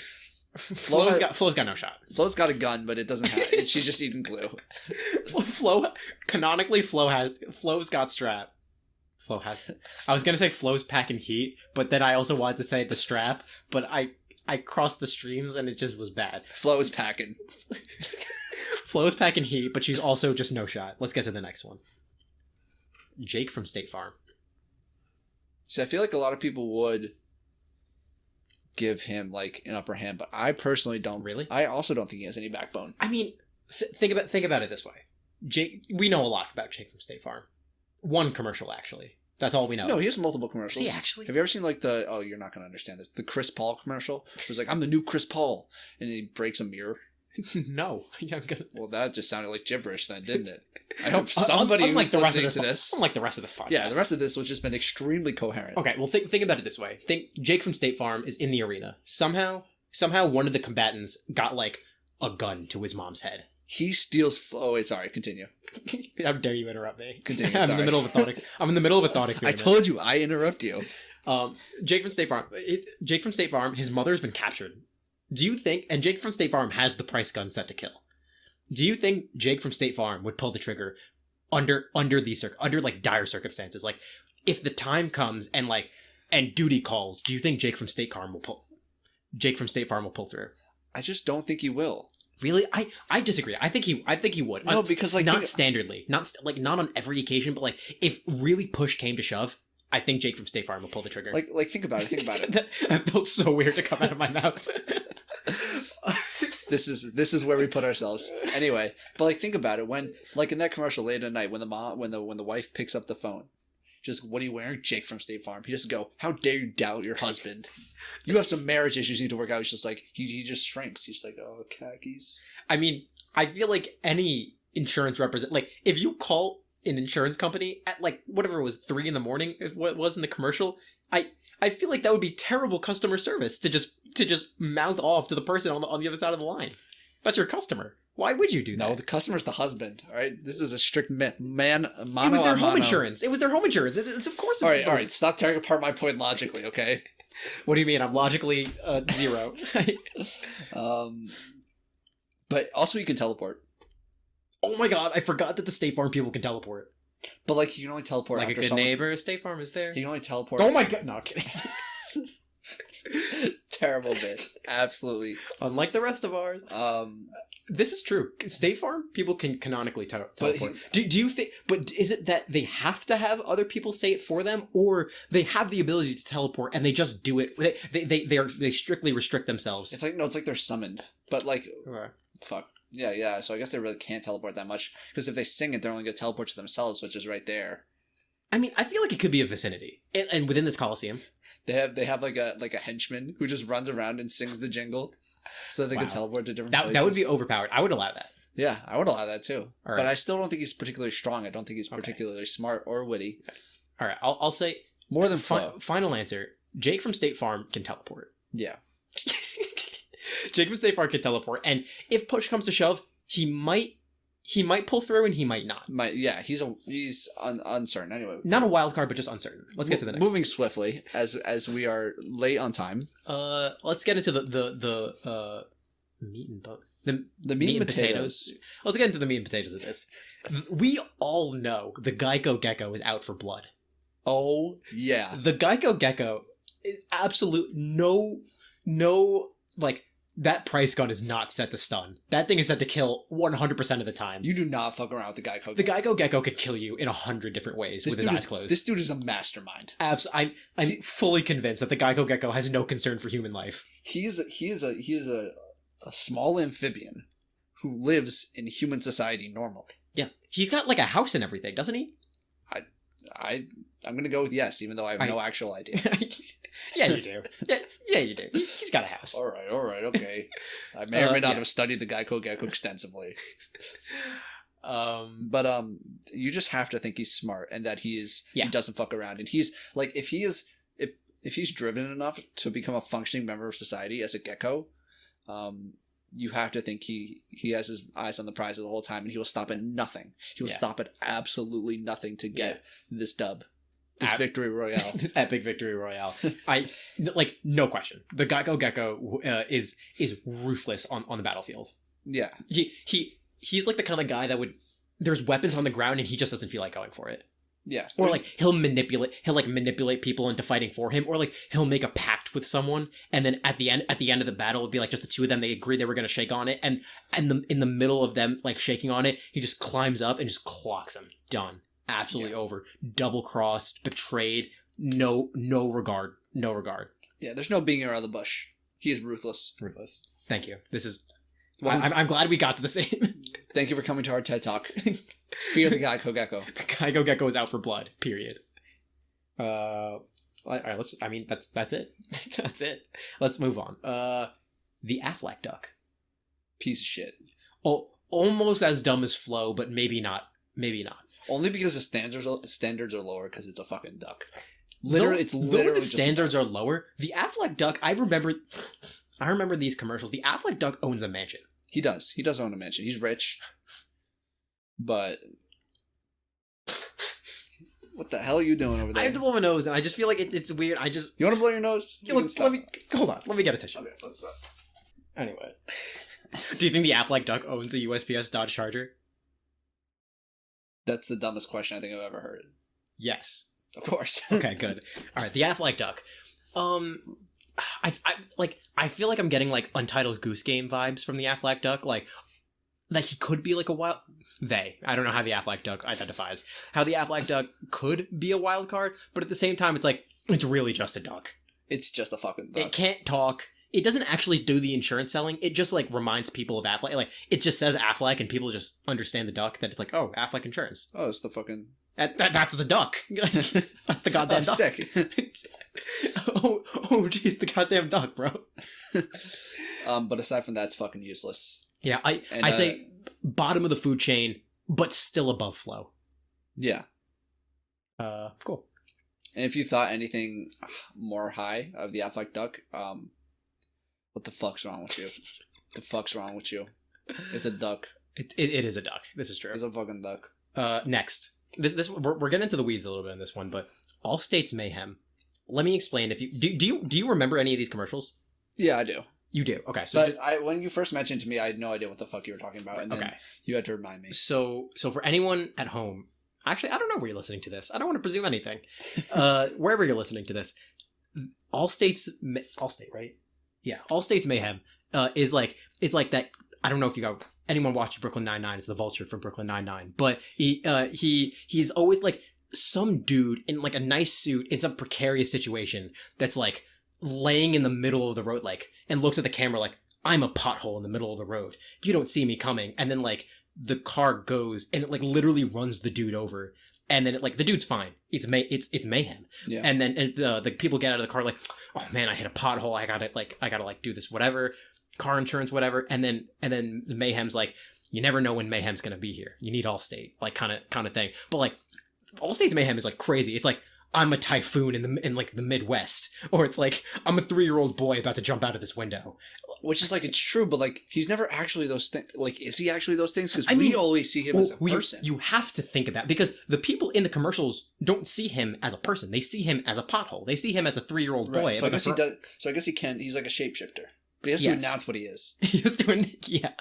Flo's got no shot. Flo's got a gun, but it doesn't have. She's just eating glue. Canonically, Flo's got strap. Flo has. I was gonna say Flo's packing heat, but then I also wanted to say the strap, but I crossed the streams and it just was bad. Flo is packing. Flo is packing heat, but she's also just no shot. Let's get to the next one. Jake from State Farm. See, I feel like a lot of people would give him an upper hand, but I personally don't. Really? I also don't think he has any backbone. I mean, think about it this way. Jake, we know a lot about Jake from State Farm. One commercial, actually. That's all we know. No, he has multiple commercials. Does he actually? Have you ever seen you're not going to understand this, the Chris Paul commercial? It was I'm the new Chris Paul, and he breaks a mirror. No. Well, that just sounded like gibberish then, didn't it? I hope somebody who's listening to this... Unlike the rest of this podcast. Yeah, the rest of this was just been extremely coherent. Okay, well, think about it this way. Think Jake from State Farm is in the arena. Somehow one of the combatants got, a gun to his mom's head. He steals... Oh, wait, sorry. Continue. How dare you interrupt me? Continue, I'm in the middle of a thought experiment. I told you, I interrupt you. Jake from State Farm, his mother has been captured. Do you think... And Jake from State Farm has the price gun set to kill. Do you think Jake from State Farm would pull the trigger under dire circumstances? If the time comes and duty calls, do you think Jake from State Farm will pull through? I just don't think he will. Really? I disagree. I think he would. No, because not standardly, not on every occasion, but if really push came to shove, I think Jake from State Farm will pull the trigger. Like think about it. That felt so weird to come out of my mouth. This is where we put ourselves anyway. But like think about it, when like in that commercial late at night when the wife picks up the phone, just, what are you wearing? Jake from State Farm. He just go, how dare you doubt your husband? You have some marriage issues you need to work out. He's just like, he just shrinks. He's like, oh, khakis. I mean, I feel like any insurance like if you call an insurance company at like whatever it was 3 a.m, if what it was in the commercial, I feel like that would be terrible customer service to just mouth off to the person on the other side of the line. That's your customer. Why would you do that? No, the customer's the husband. All right, this is a strict myth. It was their home insurance. It was their home insurance. It's of course. All right. Stop tearing apart my point logically, okay? What do you mean? I'm logically 0. But also you can teleport. Oh my god! I forgot that the State Farm people can teleport. But like you can only teleport like after a good neighbor. State Farm is there. You can only teleport. Oh my god! No, I'm kidding. Terrible bit. Absolutely. Unlike the rest of ours. This is true. State Farm people can canonically teleport. Do you think? But is it that they have to have other people say it for them, or they have the ability to teleport and they just do it? They strictly restrict themselves. It's like they're summoned. But like, okay. Fuck. Yeah. So I guess they really can't teleport that much because if they sing it, they're only gonna teleport to themselves, which is right there. I mean, I feel like it could be a vicinity, and within this Coliseum, they have like a henchman who just runs around and sings the jingle, so that they can teleport to different places. That would be overpowered. I would allow that. Yeah, I would allow that too. All right. But I still don't think he's particularly strong. I don't think he's particularly smart or witty. All right, I'll say more than Flo. Final answer: Jake from State Farm can teleport. Yeah. Jake from State Farm can teleport, and if push comes to shove, he might pull through and he might not. He's uncertain anyway. Not a wild card, but just uncertain. Let's get to the next. Moving swiftly as we are late on time. Let's get into the meat and the meat and potatoes. Let's get into the meat and potatoes of this. We all know the Geico Gecko is out for blood. Oh yeah, the Geico Gecko is absolute no like. That price gun is not set to stun. That thing is set to kill 100% of the time. You do not fuck around with the Geico Gecko. The Geico Gecko could kill you in 100 different ways with his eyes closed. This dude is a mastermind. I'm fully convinced that the Geico Gecko has no concern for human life. He is a small amphibian who lives in human society normally. Yeah, he's got like a house and everything, doesn't he? I'm gonna go with yes, even though I have no actual idea. Yeah, you do. Yeah, you do. He's got a house. All right, okay. I may or may not have studied the Geico Gecko extensively. But you just have to think he's smart and that he doesn't fuck around. And he's like, if he's driven enough to become a functioning member of society as a gecko, you have to think he has his eyes on the prize the whole time, and he will stop at nothing. He will stop at absolutely nothing to get this dub. This victory royale. This epic victory royale. No question. The Geico Gecko is ruthless on the battlefield. Yeah. He's like the kind of guy that would... There's weapons on the ground and he just doesn't feel like going for it. Yeah. Or like he'll manipulate people into fighting for him, or like he'll make a pact with someone, and then at the end of the battle it'll be like just the two of them, they agree they were going to shake on it, and in the middle of them like shaking on it, he just climbs up and just clocks them. Done. Absolutely over. Double crossed, betrayed, no regard. Yeah, there's no being around the bush. He is ruthless. Thank you. This is I'm glad we got to the same. Thank you for coming to our TED Talk. Fear the Geico Gecko. The Geico Gecko is out for blood. Period. All right. That's it. That's it. Let's move on. The Affleck duck. Piece of shit. Oh, almost as dumb as Flo, but maybe not. Only because the standards are lower because it's a fucking duck. Though the standards are lower, the Affleck duck. I remember these commercials. The Affleck duck owns a mansion. He does. He does own a mansion. He's rich. But what the hell are you doing over there? I have to blow my nose, and I just feel like it's weird. You want to blow your nose? Hold on. Let me get a tissue. Okay, let's stop. Anyway, do you think the Affleck duck owns a USPS Dodge Charger? That's the dumbest question I think I've ever heard. Yes, of course. Okay, good. All right, the Affleck duck. I feel like I'm getting like Untitled Goose Game vibes from the Affleck duck. Like that he could be like a wild... I don't know how the Affleck duck identifies. How the Affleck duck could be a wild card, but at the same time, it's like, it's really just a duck. It's just a fucking duck. It can't talk. It doesn't actually do the insurance selling. It just, like, reminds people of Affleck. Like, it just says Affleck, and people just understand the duck, that it's like, oh, Affleck Insurance. Oh, it's the fucking... That's the duck. That's the goddamn duck. Sick. oh, jeez, the goddamn duck, bro. But aside from that, it's fucking useless. Yeah, I say bottom of the food chain, but still above Flo. Yeah. Cool. And if you thought anything more high of the Affleck duck, what the fuck's wrong with you? The fuck's wrong with you? It's a duck. It is a duck. This is true. It's a fucking duck. Next. This we're getting into the weeds a little bit in this one, but All States Mayhem. Let me explain. If you do you remember any of these commercials? Yeah, I do. You do. Okay. So when you first mentioned it to me, I had no idea what the fuck you were talking about, and then you had to remind me. So for anyone at home, actually, I don't know where you're listening to this. I don't want to presume anything. Wherever you're listening to this, Allstate, right? Yeah, All States Mayhem is like, it's like that. I don't know if anyone watched Brooklyn Nine-Nine. It's the Vulture from Brooklyn Nine-Nine, but he's always like some dude in like a nice suit in some precarious situation that's like laying in the middle of the road, like, and looks at the camera like, I'm a pothole in the middle of the road. You don't see me coming. And then like the car goes and it like literally runs the dude over. And then the dude's fine. It's mayhem. Yeah. And then the people get out of the car like, oh man, I hit a pothole. I gotta do this, whatever, car insurance, whatever. And then Mayhem's like, you never know when Mayhem's gonna be here. You need Allstate, like kind of thing. But like Allstate's Mayhem is like crazy. It's like, I'm a typhoon in like the Midwest, or it's like, I'm a 3-year-old boy about to jump out of this window. Which is like, it's true, but like, he's never actually those things. Like, is he actually those things? Because we always see him as a person. You have to think of that, because the people in the commercials don't see him as a person. They see him as a pothole. They see him as a 3-year-old boy. Right. So I guess he does. So I guess he can. He's like a shapeshifter, but he has to announce what he is. He has to. Yeah.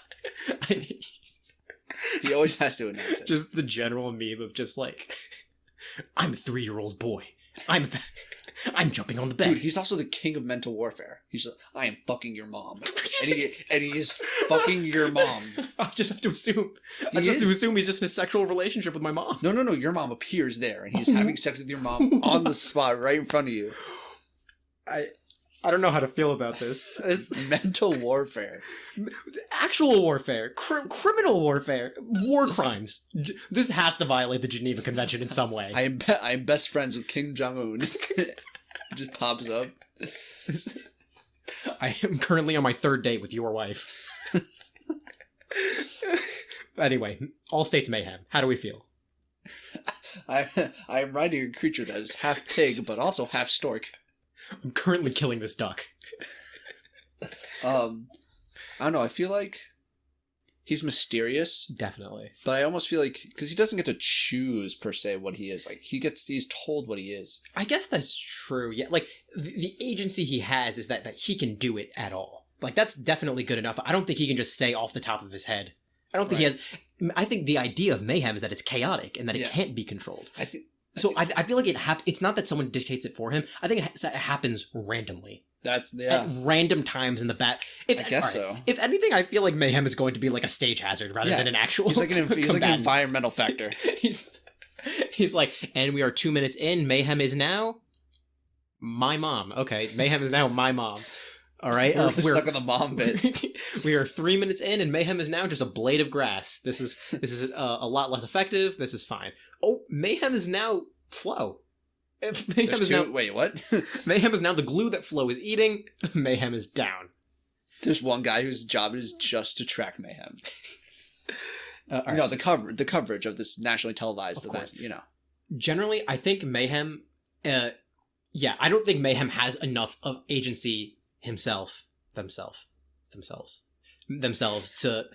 He always has to announce it. Just the general meme of just like, I'm a 3-year-old boy. I'm jumping on the bed. Dude, he's also the king of mental warfare. He's like, I am fucking your mom. and he is fucking your mom. I just have to assume. He's just in a sexual relationship with my mom. No. Your mom appears there, and he's having sex with your mom on the spot right in front of you. I don't know how to feel about this. It's mental warfare. Actual warfare. Criminal warfare. War crimes. This has to violate the Geneva Convention in some way. I am best friends with Kim Jong-un. Just pops up. I am currently on my 3rd date with your wife. Anyway, All States Mayhem. How do we feel? I am riding a creature that is half pig, but also half stork. I'm currently killing this duck. I don't know. I feel like he's mysterious. Definitely. But I almost feel like, because he doesn't get to choose, per se, what he is. Like, he's told what he is. I guess that's true. Yeah. Like, the agency he has is that he can do it at all. Like, that's definitely good enough. I don't think he can just say off the top of his head. I don't think he has... I think the idea of mayhem is that it's chaotic and that it can't be controlled. I feel like it's not that someone dictates it for him. I think it happens randomly. At random times in the bat. I guess so. If anything, I feel like mayhem is going to be like a stage hazard rather than an actual. He's like an environmental factor. He's like, and we are 2 minutes in. Mayhem is now my mom. Okay, mayhem is now my mom. All right, we're stuck on the mom bit. We are 3 minutes in, and mayhem is now just a blade of grass. This is a lot less effective. This is fine. Oh, mayhem is now Flo. Wait, what? Mayhem is now the glue that Flo is eating. Mayhem is down. There's one guy whose job is just to track mayhem. The coverage of this nationally televised event. Generally, I think mayhem. I don't think mayhem has enough of agency. Themselves to...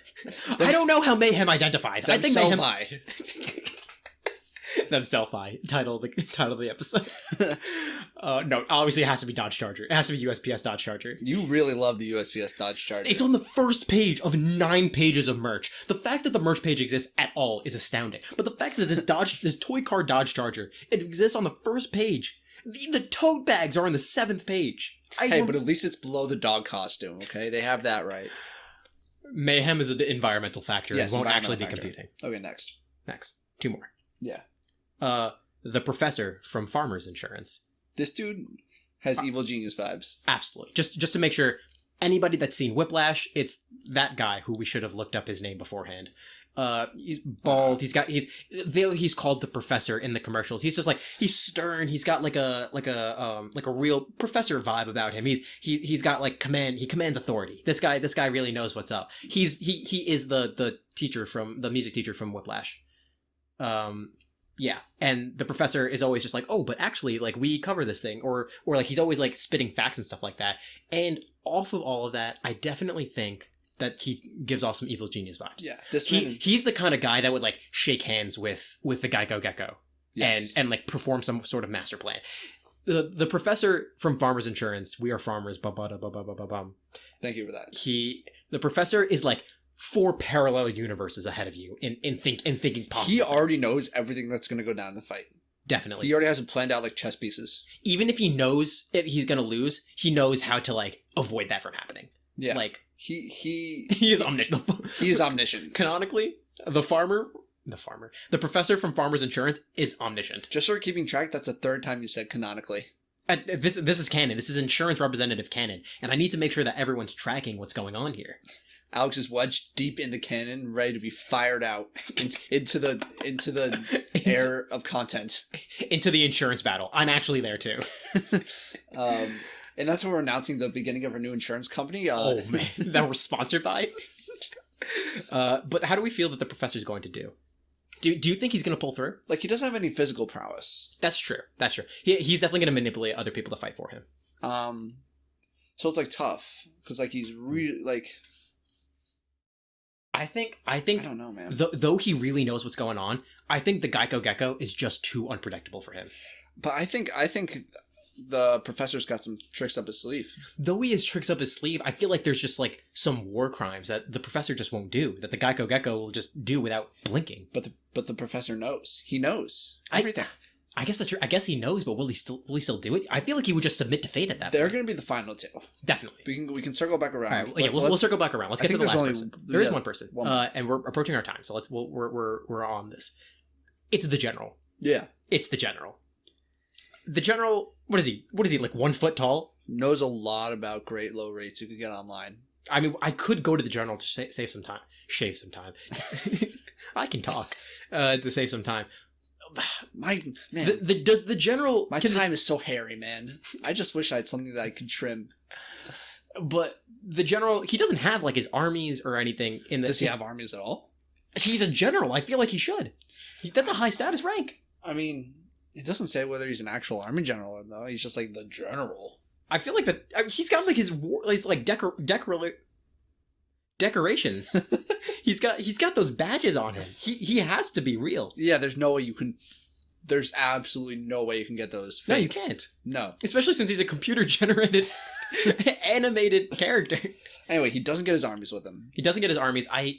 I don't know how mayhem identifies. I think mayhem... Themself-I. Title of the episode. No, obviously it has to be Dodge Charger. It has to be USPS Dodge Charger. You really love the USPS Dodge Charger. It's on the first page of 9 pages of merch. The fact that the merch page exists at all is astounding. But the fact that this toy car Dodge Charger, it exists on the first page. The tote bags are on the 7th page. But at least it's below the dog costume, okay? They have that right. Mayhem is an environmental factor Yes, and won't actually environmental be factor. computing. Okay, next. Next. 2 more. Yeah. The professor from Farmers Insurance. This dude has evil genius vibes. Absolutely. Just to make sure, anybody that's seen Whiplash, it's that guy who we should have looked up his name beforehand. He's bald. He's called the professor in the commercials. He's just like, he's stern. He's got like a real professor vibe about him. He's got like he commands authority. This guy really knows what's up. He is the teacher the music teacher from Whiplash. Yeah, and the professor is always just like, oh, but actually, like, we cover this thing, or like he's always like spitting facts and stuff like that. And off of all of that, I definitely think that he gives off some evil genius vibes. Yeah, he's the kind of guy that would like shake hands with the Geico Gecko, yes, and like perform some sort of master plan. The professor from Farmers Insurance, we are farmers. Bum. Thank you for that. The professor is like 4 parallel universes ahead of you in thinking possible. He already knows everything that's going to go down in the fight. Definitely. He already has it planned out like chess pieces. Even if he knows if he's going to lose, he knows how to like avoid that from happening. Yeah. Like he is omniscient. He is omniscient. Canonically, the professor from Farmers Insurance is omniscient. Just so we're keeping track, that's the 3rd time you said canonically. This is canon. This is insurance representative canon, and I need to make sure that everyone's tracking what's going on here. Alex is wedged deep in the cannon, ready to be fired out into the air of content. Into the insurance battle. I'm actually there too. And that's what we're announcing the beginning of our new insurance company. Oh man, that we're sponsored by. But how do we feel that the professor's going to do? Do you think he's going to pull through? Like, he doesn't have any physical prowess. That's true. He's definitely going to manipulate other people to fight for him. So it's like tough because like he's really like. I think. I don't know, man. Though he really knows what's going on, I think the Geico Gecko is just too unpredictable for him. But I think the professor's got some tricks up his sleeve. Though he has tricks up his sleeve, I feel like there's just like some war crimes that the professor just won't do, that the Geico Gecko will just do without blinking. But the professor knows. He knows everything. I guess that's true. I guess he knows, but will he still do it? I feel like he would just submit to fate at that point. They're going to be the final 2. Definitely. We can circle back around. All right, we'll circle back around. Let's get to the last person. There is one person, one and we're approaching our time, so we're on this. It's the general. Yeah, it's the general. The general. What is he? Like 1 foot tall? Knows a lot about great low rates you can get online. I mean, I could go to the general to save some time. Shave some time. I can talk to save some time. My man, does the general? My time is so hairy, man. I just wish I had something that I could trim. But the general, he doesn't have like his armies or anything. Does he have armies at all? He's a general. I feel like he should. That's a high status rank. I mean, it doesn't say whether he's an actual army general or though. He's just like the general. I feel like that. He's got like his like decorations. He's got those badges on him. He has to be real. Yeah, there's no way you can. There's absolutely no way you can get those fake. No, you can't. No, especially since he's a computer generated animated character. Anyway, he doesn't get his armies with him. He doesn't get his armies. I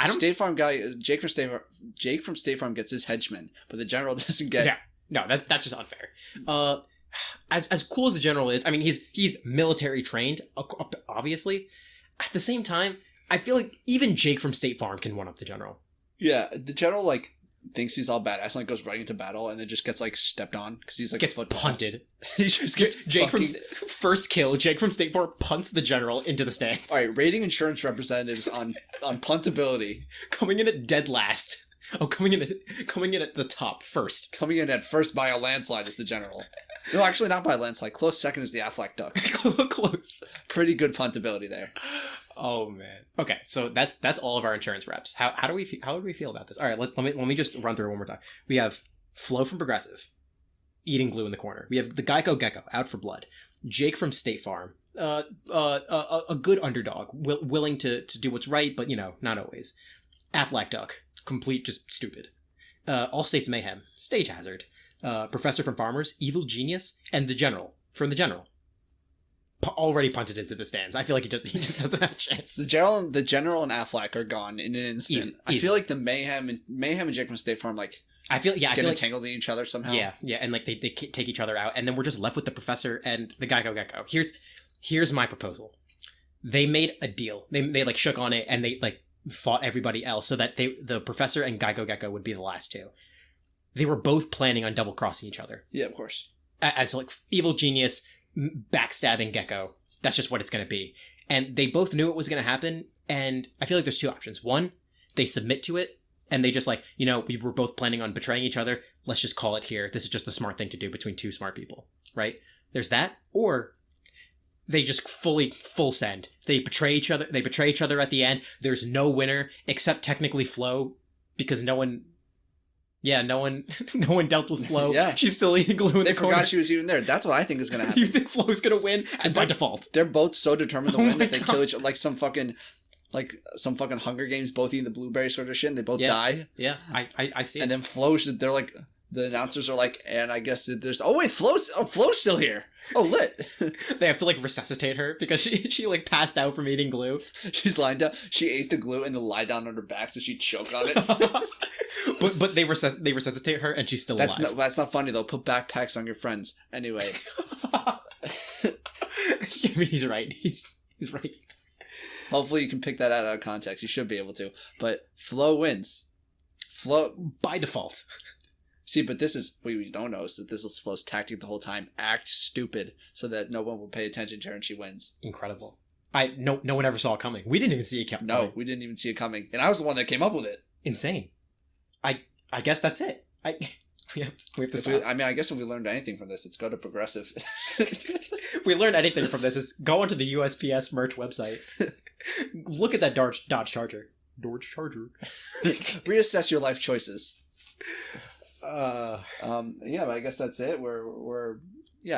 don't. State Farm guy, Jake from State Farm gets his henchmen, but the general doesn't get. Yeah, no, that's just unfair. As cool as the general is, I mean, he's military trained, obviously. At the same time, I feel like even Jake from State Farm can one up the general. Yeah, the general like thinks he's all badass and like goes right into battle and then just gets like stepped on because he's like gets punted. He just gets Jake from first kill. Jake from State Farm punts the general into the stands. All right, rating insurance representatives on puntability, coming in at dead last. Oh, coming in at the top first. Coming in at first by a landslide is the general. No, actually not by a landslide. Close second is the Affleck duck. Close. Pretty good puntability there. Oh man. Okay, so that's all of our insurance reps. How do we feel about this? All right, let me just run through it one more time. We have Flo from Progressive, eating glue in the corner. We have the Geico Gecko, out for blood. Jake from State Farm, a good underdog, willing to do what's right, but not always. Affleck duck, complete just stupid. All States Mayhem, stage hazard. Professor from Farmers, evil genius, and the general from the general. Already punted into the stands. I feel like he just doesn't have a chance. The general and Affleck are gone in an instant. Easy. I feel like the Mayhem and Jake from State Farm I feel get entangled in each other somehow. Yeah, and like they take each other out, and then we're just left with the professor and the Geico Gecko. Here's my proposal. they made a deal. They like shook on it and they like fought everybody else so that the professor and Geico Gecko would be the last two. They were both planning on double crossing each other. Yeah, of course. As like evil genius backstabbing Gecko. That's just what it's going to be. And they both knew it was going to happen. And I feel like there's two options. One, they submit to it and they just like, you know, we were both planning on betraying each other. Let's just call it here. This is just the smart thing to do between two smart people, right? There's that. Or they just full send. They betray each other. They betray each other at the end. There's no winner except technically Flo, because no one dealt with Flo. Yeah. She's still eating glue in They the corner. forgot she was even there. That's what I think is going to happen. You think Flo's going to win? As by default. They're both so determined to Oh win my that they God. kill each other like some fucking Hunger Games, both eating the blueberry sort of shit, and they both die. Yeah, I see And it. then Flo, they're like, the announcers are like, and I guess there's, oh wait, Flo's still here. Oh, lit. They have to like resuscitate her because she like passed out from eating glue. She's lying down. She ate the glue and then lied down on her back so she'd choke on it. but they resuscitate her and she's still alive. That's not funny though. Put backpacks on your friends. Anyway. I mean, he's right. He's right. Hopefully you can pick that out of context. You should be able to. But Flo wins. Flo By default. See, but this is what we don't know is that this is Flo's tactic the whole time. Act stupid so that no one will pay attention to her and she wins. Incredible. No one ever saw it coming. We didn't even see it coming. No, we didn't even see it coming. And I was the one that came up with it. Insane. I guess that's it. We have to stop. I guess if we learned anything from this, it's go to Progressive. If we learned anything from this, is go onto the USPS merch website. Look at that Dodge Charger. Dodge Charger. Reassess your life choices. Yeah, but I guess that's it. I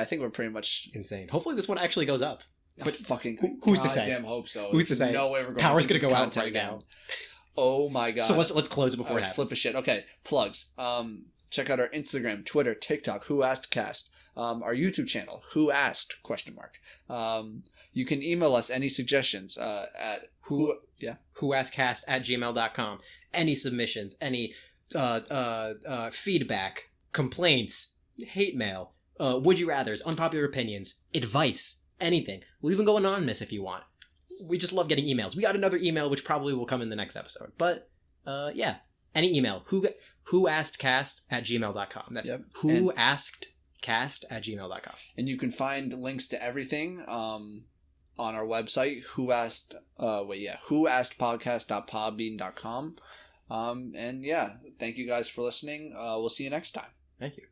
think we're pretty much insane. Hopefully this one actually goes up. But who's to say? Damn hope so. Who's to say? No way we're going Power's to going to go out right again. now. Oh my god. So let's close it before it happens. Flip a shit. Okay, plugs. Check out our Instagram, Twitter, TikTok, whoaskedcast. Our YouTube channel, Who Asked? ? You can email us any suggestions at whoaskedcast@gmail.com. Any submissions, any feedback, complaints, hate mail, would you rathers, unpopular opinions, advice, anything. We'll even go anonymous if you want. We just love getting emails. We got another email which probably will come in the next episode. But yeah, any email. whoaskedcast@gmail.com. That's whoaskedcast@gmail.com. And you can find links to everything on our website, whoaskedpodcast.podbean.com. And yeah, thank you guys for listening. We'll see you next time. Thank you.